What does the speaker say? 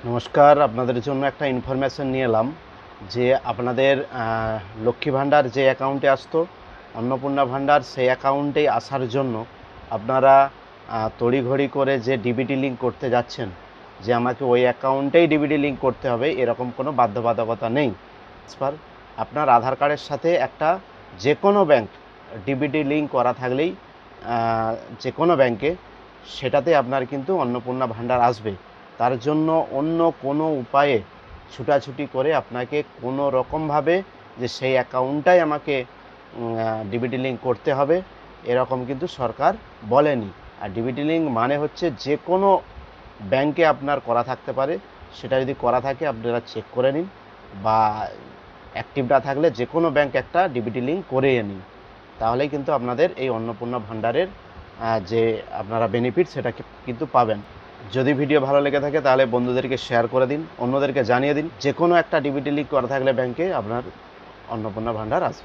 নমস্কার, আপনাদের জন্য একটা ইনফরমেশন নিয়ে এলাম যে আপনাদের লক্ষ্মী ভাণ্ডার যে অ্যাকাউন্টে আসতো অন্নপূর্ণা ভাণ্ডার, সেই অ্যাকাউন্টেই আসার জন্য আপনারা তড়িঘড়ি করে যে ডিবিটি লিঙ্ক করতে যাচ্ছেন, যে আমাকে ওই অ্যাকাউন্টেই ডিবিটি লিঙ্ক করতে হবে, এরকম কোনো বাধ্যবাধকতা নেই। আপনার আধার কার্ডের সাথে একটা যে কোনো ব্যাংক ডিবিটি লিঙ্ক করা থাকলেই যে কোনো ব্যাংকে সেটাতে আপনার কিন্তু অন্নপূর্ণা ভাণ্ডার আসবে। তার জন্য অন্য কোনো উপায়ে ছুটাছুটি করে আপনাকে কোনো রকমভাবে যে সেই অ্যাকাউন্টটাই আমাকে ডিবিটি লিঙ্ক করতে হবে এরকম কিন্তু সরকার বলেনি। আর ডিবিটি লিঙ্ক মানে হচ্ছে যে কোনো ব্যাংকে আপনার করা থাকতে পারে, সেটা যদি করা থাকে আপনারা চেক করে নিন, বা অ্যাক্টিভ না থাকলে যে কোনো ব্যাংক একটা ডিবিটি লিঙ্ক করিয়ে নিন, তাহলেই কিন্তু আপনাদের এই অন্নপূর্ণা ভাণ্ডারের যে আপনারা বেনিফিট সেটা কিন্তু পাবেন। যদি ভিডিও ভালো লেগে থাকে তাহলে বন্ধুদেরকে শেয়ার করে দিন, অন্যদেরকে জানিয়ে দিন। যে কোনো একটা ডিবিটি লিঙ্ক করা থাকলে ব্যাংকে আপনার অন্নপূর্ণা ভাণ্ডার আসবে।